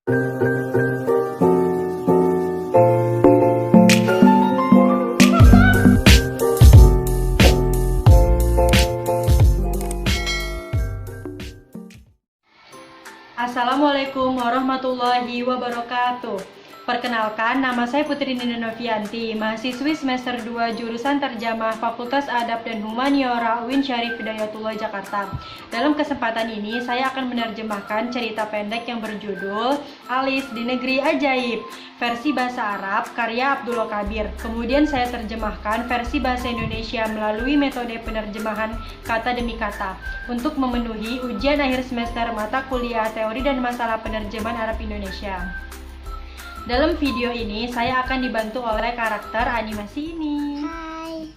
Assalamualaikum warahmatullahi wabarakatuh. Perkenalkan, nama saya Putri Nina Novianti, mahasiswi semester 2 jurusan Terjemah Fakultas Adab dan Humaniora UIN Syarif Hidayatullah Jakarta. Dalam kesempatan ini, saya akan menerjemahkan cerita pendek yang berjudul Alice di Negeri Ajaib, versi bahasa Arab karya Abdullah Kabir. Kemudian saya terjemahkan versi bahasa Indonesia melalui metode penerjemahan kata demi kata untuk memenuhi ujian akhir semester mata kuliah teori dan masalah penerjemahan Arab Indonesia. Dalam video ini, saya akan dibantu oleh karakter animasi ini. Hai.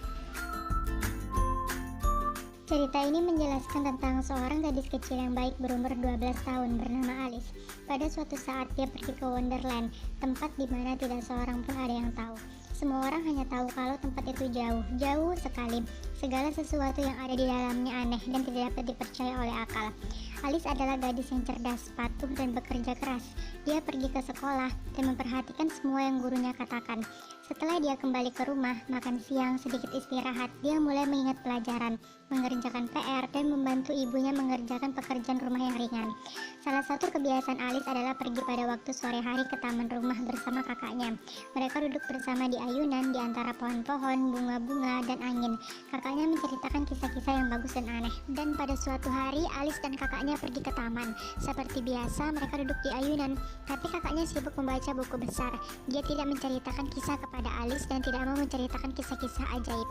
Cerita ini menjelaskan tentang seorang gadis kecil yang baik berumur 12 tahun bernama Alice. Pada suatu saat dia pergi ke Wonderland, tempat di mana tidak seorang pun ada yang tahu. Semua orang hanya tahu kalau tempat itu jauh sekali. Segala sesuatu yang ada di dalamnya aneh dan tidak dapat dipercaya oleh akal. Alice adalah gadis yang cerdas, patuh, dan bekerja keras. Dia pergi ke sekolah dan memperhatikan semua yang gurunya katakan. Setelah dia kembali ke rumah, makan siang, sedikit istirahat, dia mulai mengingat pelajaran, mengerjakan PR, dan membantu ibunya mengerjakan pekerjaan rumah yang ringan. Salah satu kebiasaan Alice adalah pergi pada waktu sore hari ke taman rumah bersama kakaknya. Mereka duduk bersama di ayunan di antara pohon-pohon, bunga-bunga, dan angin. Kakaknya menceritakan kisah-kisah yang bagus dan aneh. Dan pada suatu hari, Alice dan kakaknya pergi ke taman. Seperti biasa, mereka duduk di ayunan, tapi kakaknya sibuk membaca buku besar. Dia tidak menceritakan kisah kepada Alice dan tidak mau menceritakan kisah-kisah ajaib.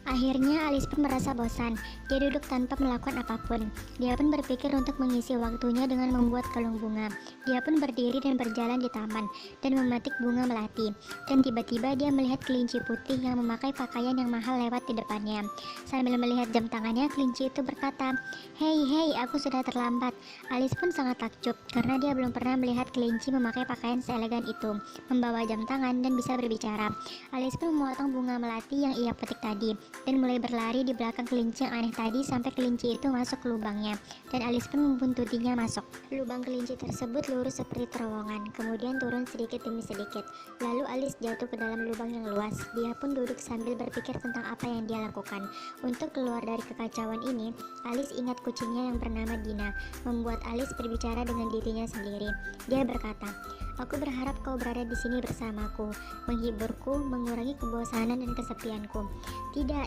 Akhirnya Alice pun merasa bosan. Dia duduk tanpa melakukan apapun. Dia pun berpikir untuk mengisi waktunya dengan membuat kalung bunga. Dia pun berdiri dan berjalan di taman dan memetik bunga melati. Dan tiba-tiba dia melihat kelinci putih yang memakai pakaian yang mahal lewat di depannya. Sambil melihat jam tangannya, kelinci itu berkata, Hei, aku sudah terlambat." Alice pun sangat takjub karena dia belum pernah melihat kelinci memakai pakaian seelegan itu, membawa jam tangan dan bisa berbicara. Alice pun memotong bunga melati yang ia petik tadi dan mulai berlari di belakang kelinci yang aneh tadi sampai kelinci itu masuk ke lubangnya, dan Alice pun membuntutinya masuk. Lubang kelinci tersebut lurus seperti terowongan, kemudian turun sedikit demi sedikit. Lalu Alice jatuh ke dalam lubang yang luas. Dia pun duduk sambil berpikir tentang apa yang dia lakukan. Untuk keluar dari kekacauan ini, Alice ingat kucingnya yang bernama Dina, membuat Alice berbicara dengan dirinya sendiri. Dia berkata, "Aku berharap kau berada di sini bersamaku, menghiburku, mengurangi kebosanan dan kesepianku." Tidak,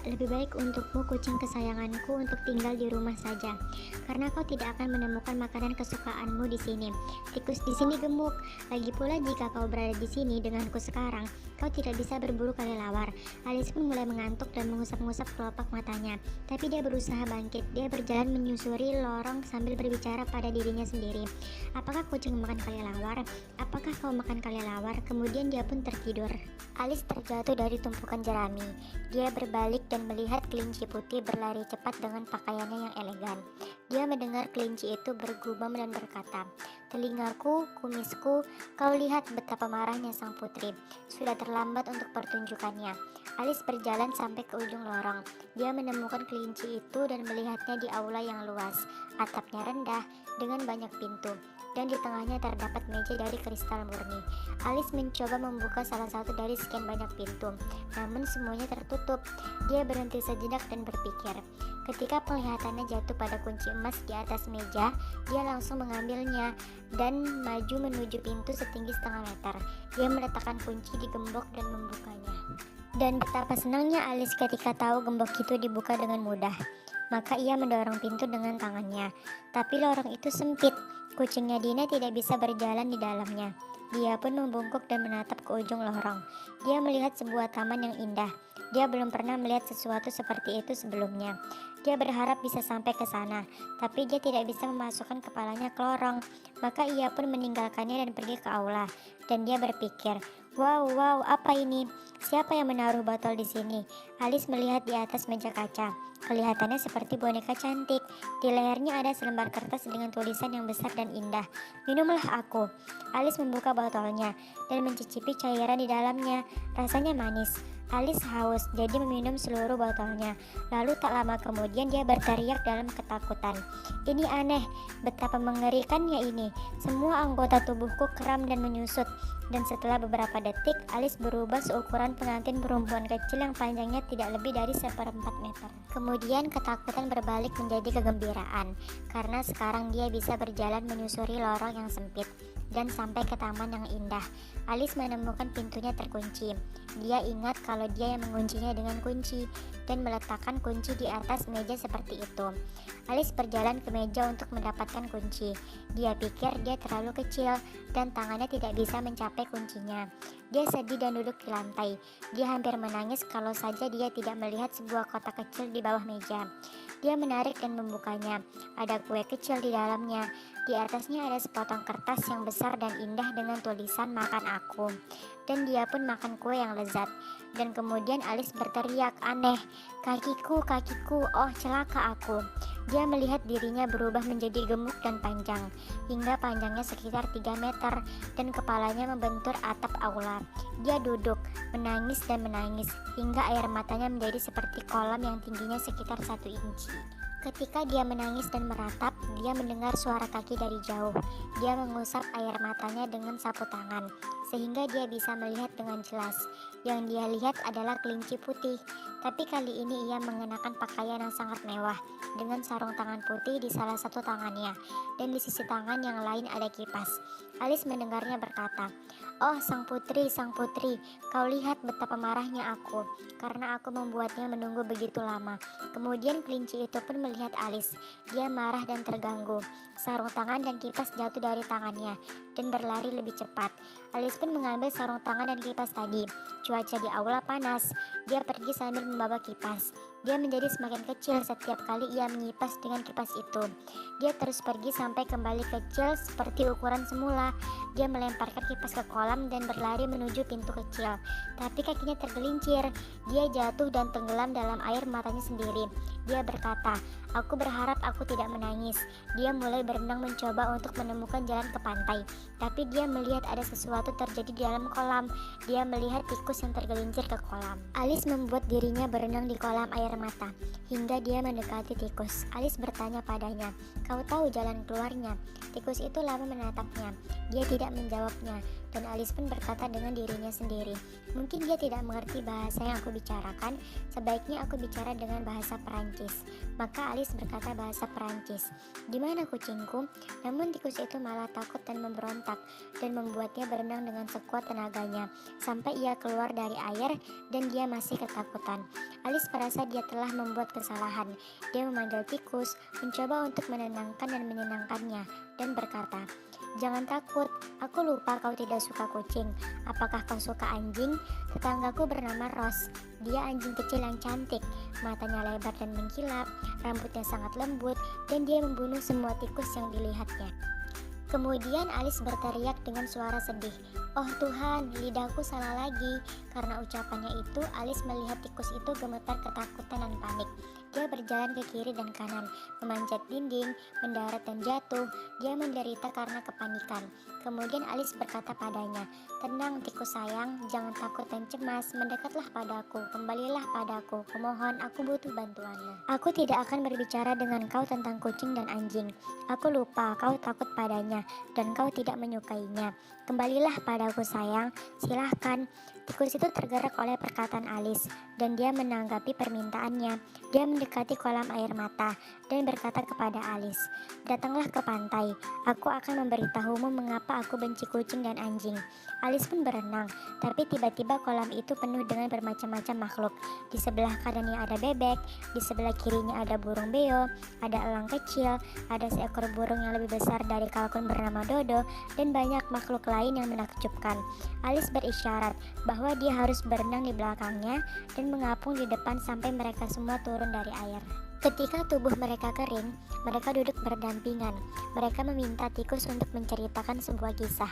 lebih baik untukmu kucing kesayanganku untuk tinggal di rumah saja, karena kau tidak akan menemukan makanan kesukaanmu di sini. Tikus di sini gemuk. Lagi pula jika kau berada di sini denganku sekarang, kau tidak bisa berburu kelelawar. Alice pun mulai mengantuk dan mengusap-ngusap kelopak matanya, tapi dia berusaha bangkit. Dia berjalan menyusuri lorong sambil berbicara pada dirinya sendiri. Apakah kucing memakan kelelawar? Apakah kau makan kelelawar? Kemudian dia pun tertidur. Alice terjatuh dari tumpukan jerami. Dia berbalik dan melihat kelinci putih berlari cepat dengan pakaiannya yang elegan. Dia mendengar kelinci itu bergumam dan berkata, "Telingaku, kumisku, kau lihat betapa marahnya sang putri. Sudah terlambat untuk pertunjukannya." Alice berjalan sampai ke ujung lorong. Dia menemukan kelinci itu dan melihatnya di aula yang luas. Atapnya rendah dengan banyak pintu, dan di tengahnya terdapat meja dari kristal murni. Alice mencoba membuka salah satu dari sekian banyak pintu, namun semuanya tertutup. Dia berhenti sejenak dan berpikir. Ketika penglihatannya jatuh pada kunci emas di atas meja, dia langsung mengambilnya dan maju menuju pintu setinggi setengah meter. Dia meletakkan kunci di gembok dan membukanya. Dan betapa senangnya Alice ketika tahu gembok itu dibuka dengan mudah. Maka ia mendorong pintu dengan tangannya, tapi lorong itu sempit. Kucingnya Dina tidak bisa berjalan di dalamnya. Dia pun membungkuk dan menatap ke ujung lorong. Dia melihat sebuah taman yang indah. Dia belum pernah melihat sesuatu seperti itu sebelumnya. Dia berharap bisa sampai ke sana, tapi dia tidak bisa memasukkan kepalanya ke lorong. Maka ia pun meninggalkannya dan pergi ke aula. Dan dia berpikir, Wow, apa ini? Siapa yang menaruh botol di sini?" Alice melihat di atas meja kaca. Kelihatannya seperti boneka cantik. Di lehernya ada selembar kertas dengan tulisan yang besar dan indah. "Minumlah aku." Alice membuka botolnya dan mencicipi cairan di dalamnya. Rasanya manis. Alice haus, jadi meminum seluruh botolnya. Lalu tak lama kemudian dia berteriak dalam ketakutan. Ini aneh, betapa mengerikannya ini. Semua anggota tubuhku kram dan menyusut. Dan setelah beberapa detik, Alice berubah seukuran pengantin perempuan kecil yang panjangnya tidak lebih dari 1/4 meter. Kemudian ketakutan berbalik menjadi kegembiraan, karena sekarang dia bisa berjalan menyusuri lorong yang sempit dan sampai ke taman yang indah. Alice menemukan pintunya terkunci. Dia ingat kalau dia yang menguncinya dengan kunci dan meletakkan kunci di atas meja seperti itu. Alice berjalan ke meja untuk mendapatkan kunci. Dia pikir dia terlalu kecil dan tangannya tidak bisa mencapai kuncinya. Dia sedih dan duduk di lantai. Dia hampir menangis kalau saja dia tidak melihat sebuah kotak kecil di bawah meja. Dia menarik dan membukanya. Ada kue kecil di dalamnya. Di atasnya ada sepotong kertas yang besar dan indah dengan tulisan "Makan aku." Dan dia pun makan kue yang lezat. Dan kemudian Alice berteriak, aneh, kakiku, kakiku, oh celaka aku. Dia melihat dirinya berubah menjadi gemuk dan panjang, hingga panjangnya sekitar 3 meter dan kepalanya membentur atap aula. Dia duduk, menangis dan menangis, hingga air matanya menjadi seperti kolam yang tingginya sekitar 1 inci. Ketika dia menangis dan meratap, dia mendengar suara kaki dari jauh. Dia mengusap air matanya dengan sapu tangan, sehingga dia bisa melihat dengan jelas. Yang dia lihat adalah kelinci putih, tapi kali ini ia mengenakan pakaian yang sangat mewah, dengan sarung tangan putih di salah satu tangannya, dan di sisi tangan yang lain ada kipas. Alice mendengarnya berkata, "Oh sang putri, kau lihat betapa marahnya aku, karena aku membuatnya menunggu begitu lama." Kemudian kelinci itu pun melihat Alice. Dia marah dan terganggu. Sarung tangan dan kipas jatuh dari tangannya dan berlari lebih cepat. Alice pun mengambil sarung tangan dan kipas tadi. Cuaca di aula panas. Dia pergi sambil membawa kipas. Dia menjadi semakin kecil setiap kali ia mengipas dengan kipas itu. Dia terus pergi sampai kembali kecil seperti ukuran semula. Dia melemparkan kipas ke kolam dan berlari menuju pintu kecil. Tapi kakinya tergelincir. Dia jatuh dan tenggelam dalam air matanya sendiri. Dia berkata, "Aku berharap aku tidak menangis." Dia mulai berenang mencoba untuk menemukan jalan ke pantai. Tapi dia melihat ada sesuatu terjadi di dalam kolam. Dia melihat tikus yang tergelincir ke kolam. Alice membuat dirinya berenang di kolam air mata hingga dia mendekati tikus. Alice bertanya padanya, "Kau tahu jalan keluarnya?" Tikus itu lama menatapnya. Dia tidak menjawabnya, dan Alice pun berkata dengan dirinya sendiri, "Mungkin dia tidak mengerti bahasa yang aku bicarakan. Sebaiknya aku bicara dengan bahasa Perancis." Maka Alice berkata bahasa Perancis. "Di mana kucingku?" Namun tikus itu malah takut dan memberontak, dan membuatnya berenang dengan sekuat tenaganya sampai ia keluar dari air, dan dia masih ketakutan. Alice merasa dia telah membuat kesalahan. Dia memanggil tikus, mencoba untuk menenangkan dan menyenangkannya, dan berkata, "Jangan takut, aku lupa kau tidak suka kucing. Apakah kau suka anjing? Tetanggaku bernama Rose. Dia anjing kecil yang cantik, matanya lebar dan mengkilap, rambutnya sangat lembut, dan dia membunuh semua tikus yang dilihatnya." Kemudian Alice berteriak dengan suara sedih, "Oh Tuhan, lidahku salah lagi." Karena ucapannya itu, Alice melihat tikus itu gemetar ketakutan dan panik. Dia berjalan ke kiri dan kanan, memanjat dinding, mendarat dan jatuh. Dia menderita karena kepanikan. Kemudian Alice berkata padanya, "Tenang tikus sayang, jangan takut dan cemas, mendekatlah padaku, kembalilah padaku, kumohon, aku butuh bantuanmu. Aku tidak akan berbicara dengan kau tentang kucing dan anjing. Aku lupa kau takut padanya, dan kau tidak menyukainya. Kembalilah padaku sayang, silahkan." Tikus itu tergerak oleh perkataan Alice, dan dia menanggapi permintaannya. Dia mendekati kolam air mata dan berkata kepada Alice, "Datanglah ke pantai, aku akan memberitahumu mengapa aku benci kucing dan anjing." Alice pun berenang, tapi tiba-tiba kolam itu penuh dengan bermacam-macam makhluk. Di sebelah kanannya ada bebek, di sebelah kirinya ada burung beo, ada elang kecil, ada seekor burung yang lebih besar dari kalkun bernama Dodo, dan banyak makhluk lain yang menakjubkan. Alice berisyarat bahwa dia harus berenang di belakangnya dan mengapung di depan sampai mereka semua turun dari air. Ketika tubuh mereka kering, mereka duduk berdampingan. Mereka meminta tikus untuk menceritakan sebuah kisah.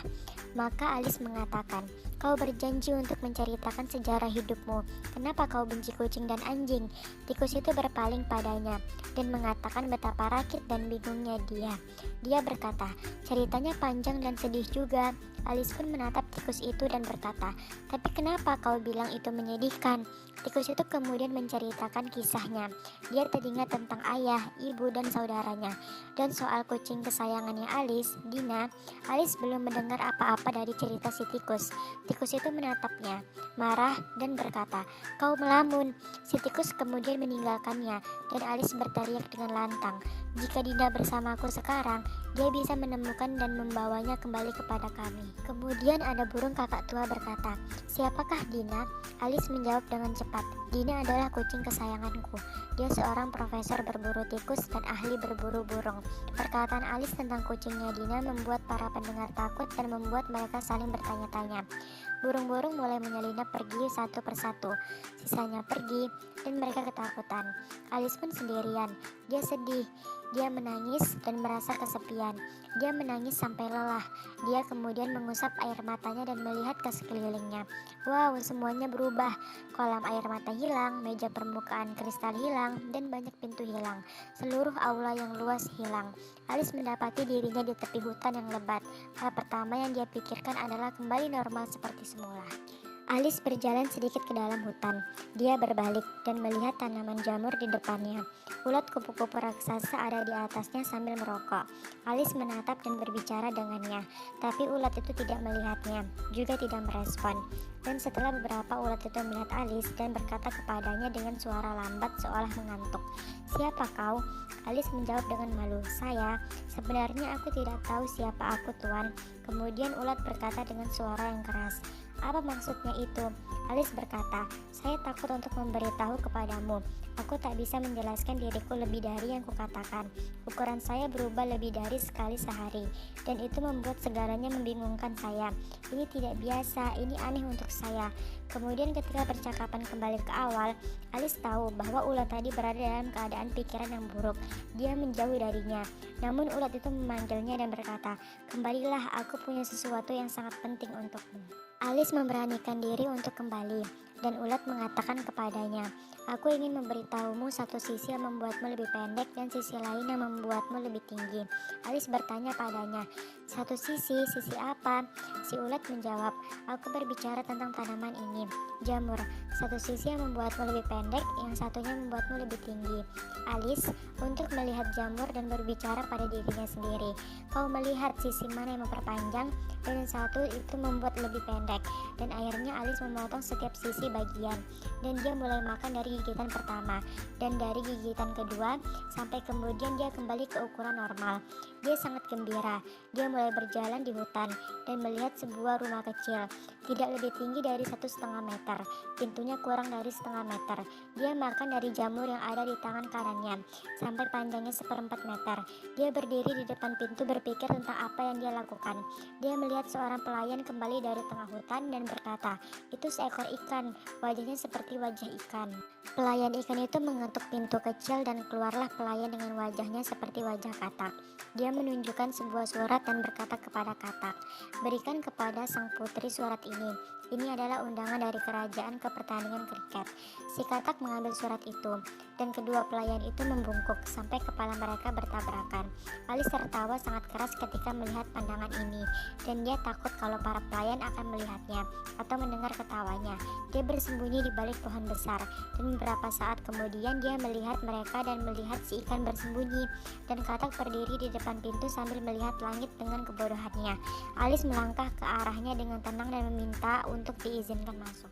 Maka Alice mengatakan, "Kau berjanji untuk menceritakan sejarah hidupmu. Kenapa kau benci kucing dan anjing?" Tikus itu berpaling padanya dan mengatakan betapa rakit dan bingungnya dia. Dia berkata, "Ceritanya panjang dan sedih juga." Alice pun menatap tikus itu dan berkata, "Tapi kenapa kau bilang itu menyedihkan?" Tikus itu kemudian menceritakan kisahnya. Dia teringat tentang ayah, ibu, dan saudaranya. Dan soal kucing kesayangannya Alice, Dina, Alice belum mendengar apa-apa dari cerita si tikus. Tikus itu menatapnya, marah, dan berkata, "Kau melamun." Si tikus kemudian meninggalkannya, dan Alice berteriak dengan lantang, "Jika Dina bersamaku sekarang, dia bisa menemukan dan membawanya kembali kepada kami." Kemudian ada burung kakak tua berkata, "Siapakah Dina?" Alice menjawab dengan cepat, "Dina adalah kucing kesayanganku. Dia seorang profesor berburu tikus dan ahli berburu burung." Perkataan Alice tentang kucingnya Dina membuat para pendengar takut dan membuat mereka saling bertanya-tanya. Burung-burung mulai menyelinap pergi satu persatu. Sisanya pergi dan mereka ketakutan. Alice pun sendirian. Dia sedih. Dia menangis dan merasa kesepian. Dia menangis sampai lelah. Dia kemudian mengusap air matanya dan melihat ke sekelilingnya. Wow, semuanya berubah. Kolam air mata hilang, meja permukaan kristal hilang, dan banyak pintu hilang. Seluruh aula yang luas hilang. Alice mendapati dirinya di tepi hutan yang lebat. Hal pertama yang dia pikirkan adalah kembali normal seperti semula. Alice berjalan sedikit ke dalam hutan. Dia berbalik dan melihat tanaman jamur di depannya. Ulat kupu-kupu raksasa ada di atasnya sambil merokok. Alice menatap dan berbicara dengannya, tapi ulat itu tidak melihatnya, juga tidak merespon. Dan setelah beberapa ulat itu melihat Alice dan berkata kepadanya dengan suara lambat seolah mengantuk, "Siapa kau?" Alice menjawab dengan malu, "Saya, sebenarnya aku tidak tahu siapa aku, Tuan." Kemudian ulat berkata dengan suara yang keras, "Apa maksudnya itu?" Alice berkata, "Saya takut untuk memberitahu kepadamu. Aku tak bisa menjelaskan diriku lebih dari yang kukatakan. Ukuran saya berubah lebih dari sekali sehari, dan itu membuat segalanya membingungkan saya. Ini tidak biasa, ini aneh untuk saya." Kemudian ketika percakapan kembali ke awal, Alice tahu bahwa ulat tadi berada dalam keadaan pikiran yang buruk. Dia menjauh darinya. Namun ulat itu memanggilnya dan berkata, "Kembalilah, aku punya sesuatu yang sangat penting untukmu." Alice memberanikan diri untuk kembali, dan ulat mengatakan kepadanya, "Aku ingin memberitahumu satu sisi yang membuatmu lebih pendek dan sisi lain yang membuatmu lebih tinggi." Alice bertanya padanya, "Satu sisi, sisi apa?" Si ulat menjawab, "Aku berbicara tentang tanaman ini, jamur. Satu sisi yang membuatmu lebih pendek, yang satunya membuatmu lebih tinggi." Alice untuk melihat jamur dan berbicara pada dirinya sendiri. Kau melihat sisi mana yang memperpanjang, dan yang satu itu membuat lebih pendek. Dan akhirnya Alice memotong setiap sisi bagian, dan dia mulai makan dari gigitan pertama, dan dari gigitan kedua, sampai kemudian dia kembali ke ukuran normal. Dia sangat gembira. Dia mulai berjalan di hutan, dan melihat sebuah rumah kecil, tidak lebih tinggi dari 1,5 meter, pintunya kurang dari 1,5 meter. Dia makan dari jamur yang ada di tangan kanannya, sampai panjangnya 1/4 meter. Dia berdiri di depan pintu berpikir tentang apa yang dia lakukan. Dia melihat seorang pelayan kembali dari tengah hutan dan berkata, "Itu seekor ikan, wajahnya seperti wajah ikan." Pelayan ikan itu mengetuk pintu kecil dan keluarlah pelayan dengan wajahnya seperti wajah katak. Dia menunjukkan sebuah surat dan berkata kepada katak, "Berikan kepada sang putri surat ini. Ini adalah undangan dari kerajaan ke pertandingan kriket." Si katak mengambil surat itu, dan kedua pelayan itu membungkuk sampai kepala mereka bertabrakan. Alice tertawa sangat keras ketika melihat pandangan ini, dan dia takut kalau para pelayan akan melihatnya atau mendengar ketawanya. Dia bersembunyi di balik pohon besar, dan beberapa saat kemudian dia melihat mereka dan melihat si ikan bersembunyi, dan katak berdiri di depan pintu sambil melihat langit dengan kebodohannya. Alice melangkah ke arahnya dengan tenang dan meminta untuk diizinkan masuk.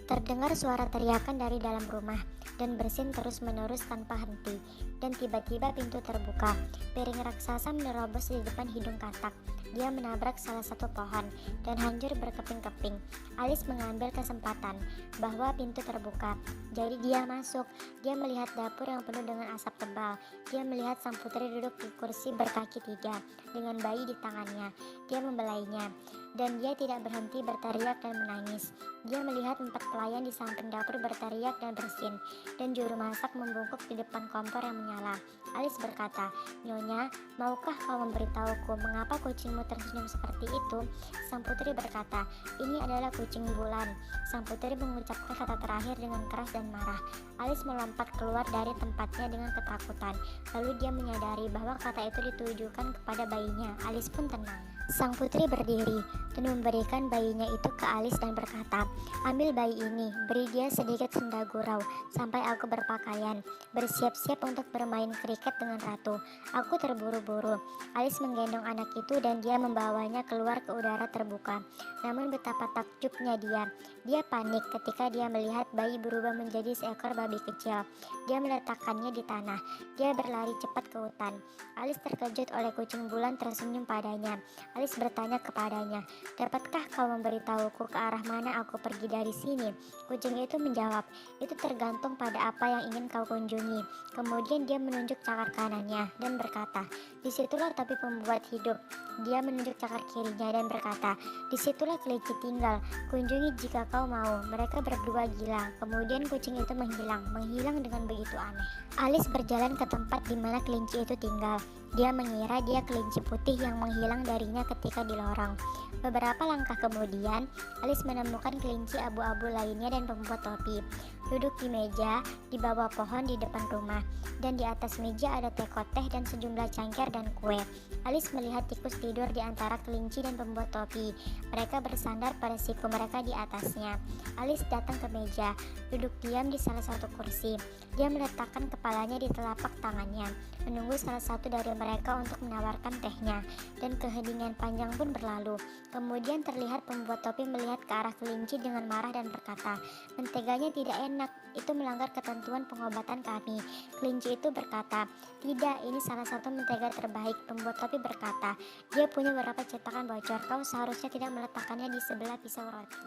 Terdengar suara teriakan dari dalam rumah, dan bersin terus-menerus tanpa henti, dan tiba-tiba pintu terbuka. Piring raksasa menerobos di depan hidung katak. Dia menabrak salah satu pohon, dan hancur berkeping-keping. Alice mengambil kesempatan bahwa pintu terbuka, jadi dia masuk. Dia melihat dapur yang penuh dengan asap tebal. Dia melihat sang putri duduk di kursi berkaki 3, dengan bayi di tangannya. Dia membelainya, dan dia tidak berhenti berteriak dan menangis. Dia melihat 4 pelayan di samping dapur berteriak dan bersin, dan juru masak membungkuk di depan kompor yang menyala. Alice berkata, "Nyonya, maukah kau memberitahuku mengapa kucingmu tersenyum seperti itu?" Sang putri berkata, "Ini adalah kucing bulan." Sang putri mengucapkan kata terakhir dengan keras dan marah. Alice melompat keluar dari tempatnya dengan ketakutan. Lalu dia menyadari bahwa kata itu ditujukan kepada bayinya. Alice pun tenang. Sang putri berdiri dan memberikan bayinya itu ke Alice dan berkata, "Ambil bayi ini, beri dia sedikit senda gurau, sampai aku berpakaian, bersiap-siap untuk bermain kriket dengan ratu. Aku terburu-buru." Alice menggendong anak itu dan dia membawanya keluar ke udara terbuka. Namun betapa takjubnya dia panik ketika dia melihat bayi berubah menjadi seekor babi kecil. Dia meletakkannya di tanah. Dia berlari cepat ke hutan. Alice terkejut oleh kucing bulan tersenyum padanya. Alice bertanya kepadanya, "Dapatkah kau memberitahuku ke arah mana aku pergi dari sini?" Kucing itu menjawab, "Itu tergantung pada apa yang ingin kau kunjungi." Kemudian dia menunjuk cakar kanannya dan berkata, "Disitulah topi pembuat hidup." Dia menunjuk cakar kirinya dan berkata, "Disitulah kelinci tinggal. Kunjungi jika kau mau." Mereka berdua gila. Kemudian kucing itu menghilang dengan begitu aneh. Alice berjalan ke tempat di mana kelinci itu tinggal. Dia mengira dia kelinci putih yang menghilang darinya ketika di lorong. Beberapa langkah kemudian, Alice menemukan kelinci abu-abu lainnya dan pembuat topi. Duduk di meja di bawah pohon di depan rumah, dan di atas meja ada teko teh dan sejumlah cangkir dan kue. Alice melihat tikus tidur di antara kelinci dan pembuat topi. Mereka bersandar pada siku mereka di atasnya. Alice datang ke meja, duduk diam di salah satu kursi. Dia meletakkan kepalanya di telapak tangannya, menunggu salah satu dari mereka untuk menawarkan tehnya, dan keheningan panjang pun berlalu. Kemudian terlihat pembuat topi melihat ke arah kelinci dengan marah dan berkata, "Menteganya tidak enak, itu melanggar ketentuan pengobatan kami." Kelinci itu berkata, "Tidak, ini salah satu mentega terbaik." Pembuat topi berkata, "Dia punya beberapa cetakan bocor, kau seharusnya tidak meletakkannya di sebelah pisau roti."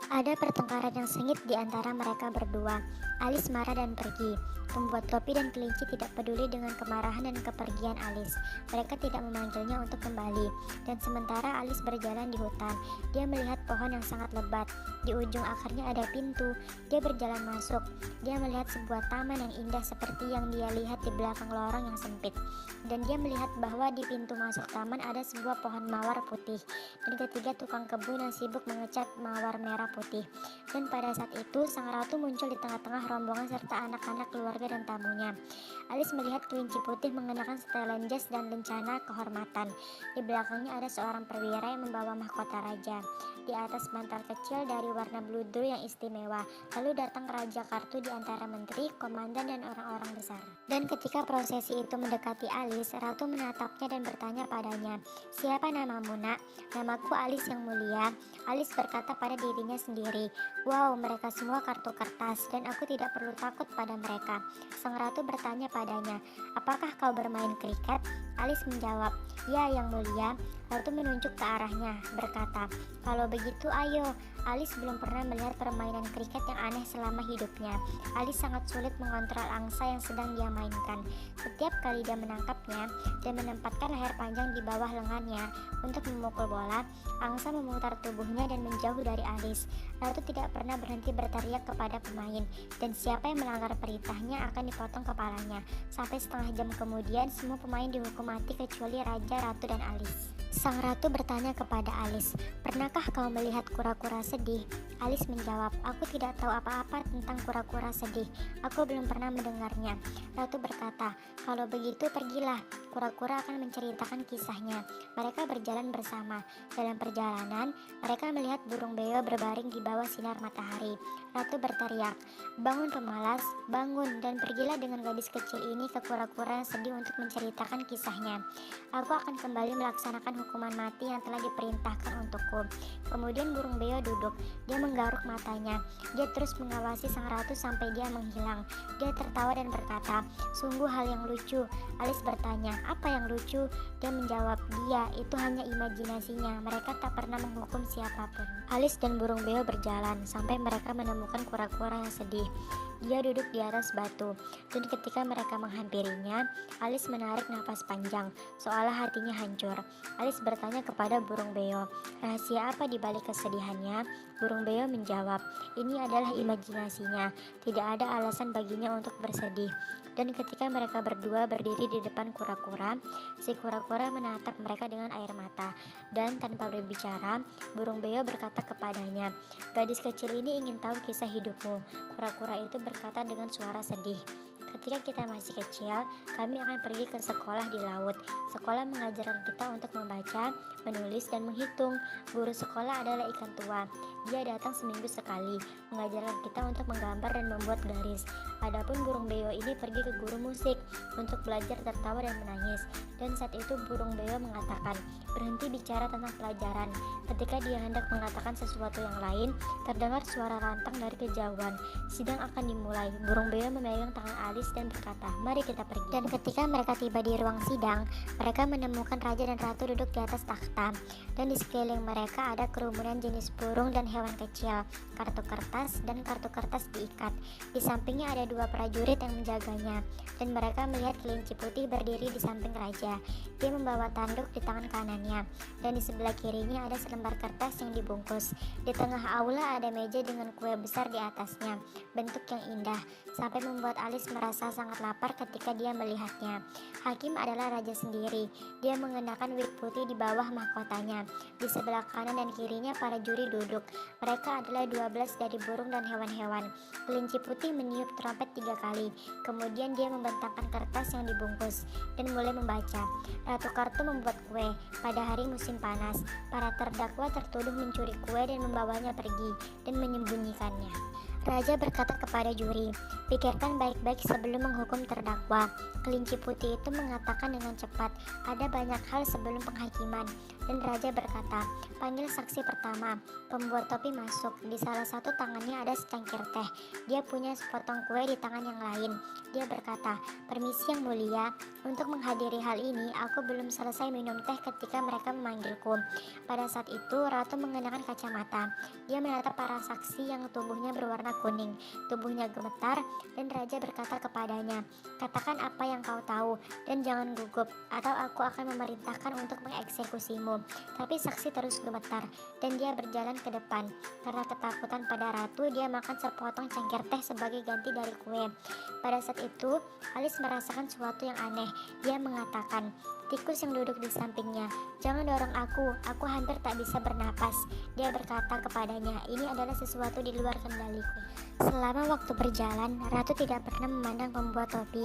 Ada pertengkaran yang sengit di antara mereka berdua. Alice marah dan pergi. Pembuat topi dan kelinci tidak peduli dengan kemarahan dan kepergian Alice. Mereka tidak memanggilnya untuk kembali. Dan sementara Alice berjalan di hutan, dia melihat pohon yang sangat lebat. Di ujung akarnya ada pintu. Dia berjalan masuk. Dia melihat sebuah taman yang indah seperti yang dia lihat di belakang lorong yang sempit. Dan dia melihat bahwa di pintu masuk taman ada sebuah pohon mawar putih. Dan ketiga tukang kebun yang sibuk mengecat mawar merah putih. Dan pada saat itu sang ratu muncul di tengah-tengah rombongan serta anak-anak keluarga dan tamunya. Alice melihat kelinci putih mengenakan setelan jas dan lencana kehormatan. Di belakangnya ada seorang perwira yang membawa mahkota raja. Di atas bantal kecil dari warna bludo yang istimewa. Lalu datang Raja Kartu di antara menteri, komandan, dan orang-orang besar. Dan ketika prosesi itu mendekati Alice, ratu menatapnya dan bertanya padanya, "Siapa namamu, nak?" "Namaku Alice yang mulia." Alice berkata pada dirinya sendiri, "Wow, mereka semua kartu kertas dan aku tidak perlu takut pada mereka." Sang ratu bertanya padanya, "Apakah kau bermain kriket?" Alice menjawab, "Ya, yang mulia." Ratu menunjuk ke arahnya, berkata, "Kalau begitu ayo." Alice belum pernah melihat permainan kriket yang aneh selama hidupnya. Alice sangat sulit mengontrol angsa yang sedang dia mainkan. Setiap kali dia menangkapnya dan menempatkan leher panjang di bawah lengannya untuk memukul bola, angsa memutar tubuhnya dan menjauh dari Alice. Ratu tidak pernah berhenti berteriak kepada pemain, dan siapa yang melanggar perintahnya akan dipotong kepalanya. Sampai setengah jam kemudian, semua pemain dihukum mati kecuali Raja, Ratu, dan Alice. Sang ratu bertanya kepada Alice, "Pernahkah kau melihat kura-kura sedih?" Alice menjawab, "Aku tidak tahu apa-apa tentang kura-kura sedih. Aku belum pernah mendengarnya." Ratu berkata, "Kalau begitu pergilah. Kura-kura akan menceritakan kisahnya." Mereka berjalan bersama. Dalam perjalanan, mereka melihat burung beo berbaring di bawah sinar matahari. Ratu berteriak, "Bangun pemalas, bangun dan pergilah dengan gadis kecil ini ke kura-kura yang sedih untuk menceritakan kisahnya. Aku akan kembali melaksanakan hukuman mati yang telah diperintahkan untukku." Kemudian burung beo duduk. Dia menggaruk matanya. Dia terus mengawasi sang ratu sampai dia menghilang. Dia tertawa dan berkata, "Sungguh hal yang lucu." Alice bertanya, "Apa yang lucu?" Dia menjawab, "Dia, itu hanya imajinasinya. Mereka tak pernah menghukum siapapun." Alice dan burung beo berjalan sampai mereka menemukan kura-kura yang sedih. Dia duduk di atas batu, dan ketika mereka menghampirinya, Alice menarik nafas panjang, seolah hatinya hancur. Alice bertanya kepada burung beo, "Rahasia apa di balik kesedihannya?" Burung beo menjawab, "Ini adalah imajinasinya. Tidak ada alasan baginya untuk bersedih." Dan ketika mereka berdua berdiri di depan kura-kura, si kura-kura menatap mereka dengan air mata. Dan tanpa berbicara, burung beo berkata kepadanya, "Gadis kecil ini ingin tahu kisah hidupmu." Kura-kura itu berkata dengan suara sedih, Ketika kita masih kecil, kami akan pergi ke sekolah di laut. Sekolah mengajarkan kita untuk membaca, menulis, dan menghitung. Guru sekolah adalah ikan tua. Dia datang seminggu sekali, mengajarkan kita untuk menggambar dan membuat garis. Adapun burung beo ini pergi ke guru musik untuk belajar tertawa dan menangis. Dan saat itu burung beo mengatakan, berhenti bicara tentang pelajaran. Ketika dia hendak mengatakan sesuatu yang lain, terdengar suara rantang dari kejauhan. Sidang akan dimulai. Burung beo memegang tangan Alice dan berkata, mari kita pergi. Dan ketika mereka tiba di ruang sidang, mereka menemukan raja dan ratu duduk di atas takhta. Dan di sekeliling mereka ada kerumunan jenis burung dan hewan kecil, kartu kertas dan kartu kertas diikat. Di sampingnya ada dua prajurit yang menjaganya. Dan mereka melihat kelinci putih berdiri di samping raja. Dia membawa tanduk di tangan kanannya. Dan di sebelah kirinya ada selembar kertas yang dibungkus. Di tengah aula ada meja dengan kue besar di atasnya, bentuk yang indah, sampai membuat Alice merasa sangat lapar ketika dia melihatnya. Hakim adalah raja sendiri. Dia mengenakan wig putih di bawah mahkotanya. Di sebelah kanan dan kirinya para juri duduk. Mereka adalah 12 dari burung dan hewan-hewan. Kelinci putih meniup trompet 3 kali. Kemudian dia membentangkan kertas yang dibungkus dan mulai membaca. Ratu Kartu membuat kue. Pada hari musim panas, para terdakwa tertuduh mencuri kue dan membawanya pergi dan menyembunyikannya. Raja berkata kepada juri, pikirkan baik-baik sebelum menghukum terdakwa. Kelinci putih itu mengatakan dengan cepat, ada banyak hal sebelum penghakiman. Dan raja berkata, panggil saksi pertama. Pembuat topi masuk. Di salah satu tangannya ada secangkir teh. Dia punya sepotong kue di tangan yang lain. Dia berkata, permisi yang mulia, untuk menghadiri hal ini aku belum selesai minum teh ketika mereka memanggilku. Pada saat itu ratu mengenakan kacamata. Dia menatap para saksi yang tubuhnya berwarna kuning. Tubuhnya gemetar dan raja berkata kepadanya, katakan apa yang kau tahu dan jangan gugup atau aku akan memerintahkan untuk mengeksekusimu. Tapi saksi terus gemetar dan dia berjalan ke depan. Karena ketakutan pada ratu, dia makan sepotong cangkir teh sebagai ganti dari kue. Pada saat itu Alice merasakan sesuatu yang aneh. Dia mengatakan, tikus yang duduk di sampingnya, jangan dorong aku hampir tak bisa bernapas. Dia berkata kepadanya, ini adalah sesuatu di luar kendaliku. Selama waktu berjalan, ratu tidak pernah memandang pembuat topi.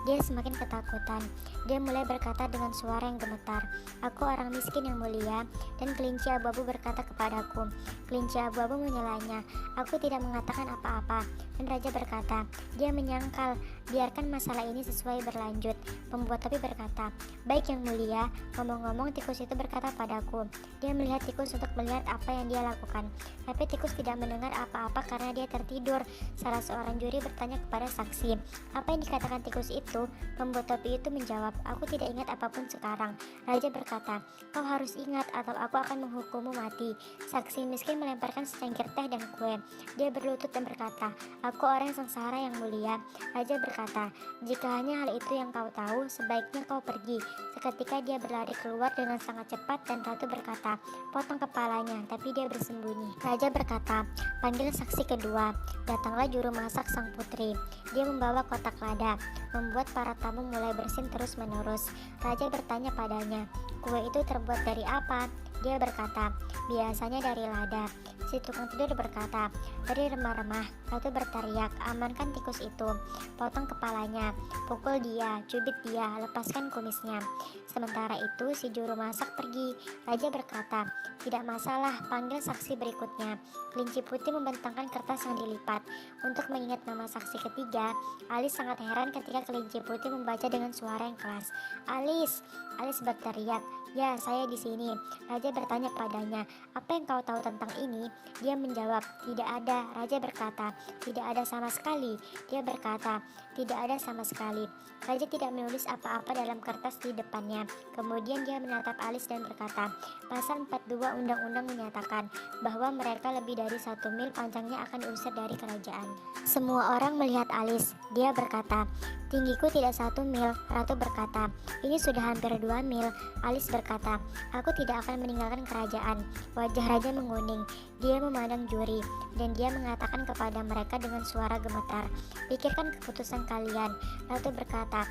Dia semakin ketakutan. Dia mulai berkata dengan suara yang gemetar, aku orang miskin yang mulia. Dan kelinci abu-abu berkata kepadaku. Kelinci abu-abu menyelanya, aku tidak mengatakan apa-apa. Dan raja berkata, dia menyangkal, biarkan masalah ini sesuai berlanjut. Pembuat topi berkata, baik yang mulia. Ngomong-ngomong, tikus itu berkata padaku, dia melihat tikus untuk melihat apa yang dia lakukan. Tapi tikus tidak mendengar apa-apa karena dia tertidur. Salah seorang juri bertanya kepada saksi, apa yang dikatakan tikus itu? Pembuat topi itu menjawab, aku tidak ingat apapun sekarang. Raja berkata, kau harus ingat atau aku akan menghukummu mati. Saksi miskin melemparkan secangkir teh dan kue. Dia berlutut dan berkata, aku orang sengsara yang mulia. Raja berkata, jika hanya hal itu yang kau tahu, sebaiknya kau pergi. Seketika dia berlari keluar dengan sangat cepat dan ratu berkata, potong kepalanya, tapi dia bersembunyi. Raja berkata, panggil saksi kedua. Datanglah juru masak sang putri. Dia membawa kotak lada, membuat para tamu mulai bersin terus-menerus. Raja bertanya padanya, kue itu terbuat dari apa? Dia berkata, biasanya dari lada. Si tukang tidur berkata, dari remah-remah. Ratu berteriak, amankan tikus itu, potong kepalanya, pukul dia, cubit dia, lepaskan kumisnya. Sementara itu si juru masak pergi. Raja berkata, tidak masalah, panggil saksi berikutnya. Kelinci putih membentangkan kertas yang dilipat. Untuk mengingat nama saksi ketiga, Alice sangat heran ketika kelinci putih membaca dengan suara yang keras. Alice! Alice berteriak, ya saya di sini. Raja bertanya padanya, apa yang kau tahu tentang ini? Dia menjawab, tidak ada. Raja berkata, tidak ada sama sekali. Dia berkata, tidak ada sama sekali. Raja tidak menulis apa-apa dalam kertas di depannya. Kemudian dia menatap Alice dan berkata, pasal 42 undang-undang menyatakan bahwa mereka lebih dari 1 mil panjangnya akan diusir dari kerajaan. Semua orang melihat Alice. Dia berkata, tinggiku tidak 1 mil. Ratu berkata, ini sudah hampir 2 mil. Alice berkata, aku tidak akan meninggalkan kerajaan. Wajah raja menguning. Dia memandang juri dan dia mengatakan kepada mereka dengan suara gemetar, pikirkan keputusan kalian. Ratu berkata,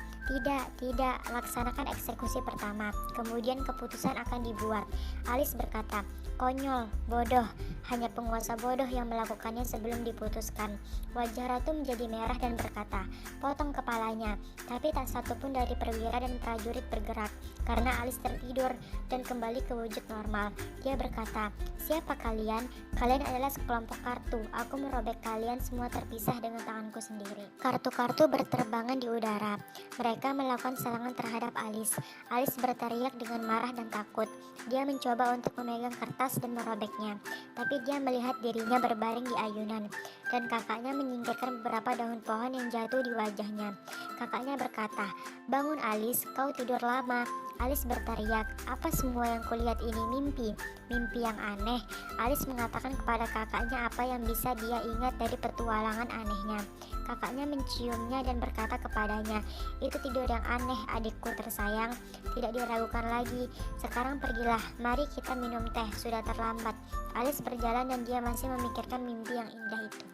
tidak, laksanakan eksekusi pertama, kemudian keputusan akan dibuat. Alice berkata, Konyol, bodoh, hanya penguasa bodoh yang melakukannya sebelum diputuskan. Wajah Ratu menjadi merah dan berkata, potong kepalanya. Tapi tak satu pun dari perwira dan prajurit bergerak, karena Alis tertidur dan kembali ke wujud normal. Dia berkata, siapa kalian? Kalian adalah sekelompok kartu. Aku merobek kalian semua terpisah dengan tanganku sendiri. Kartu-kartu berterbangan di udara. Mereka melakukan serangan terhadap Alis. Alis berteriak dengan marah dan takut. Dia mencoba untuk memegang kertas dan merobeknya, tapi dia melihat dirinya berbaring di ayunan, dan kakaknya menyingkirkan beberapa daun pohon yang jatuh di wajahnya. Kakaknya berkata, bangun Alis, kau tidur lama. Alis berteriak, apa semua yang kulihat ini mimpi? Mimpi yang aneh. Alis mengatakan kepada kakaknya apa yang bisa dia ingat dari petualangan anehnya. Kakaknya menciumnya dan berkata kepadanya, itu tidur yang aneh adikku tersayang, tidak diragukan lagi. Sekarang pergilah, mari kita minum teh, sudah terlambat. Alis berjalan dan dia masih memikirkan mimpi yang indah itu.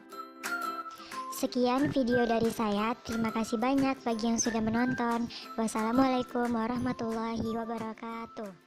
Sekian video dari saya, terima kasih banyak bagi yang sudah menonton. Wassalamualaikum warahmatullahi wabarakatuh.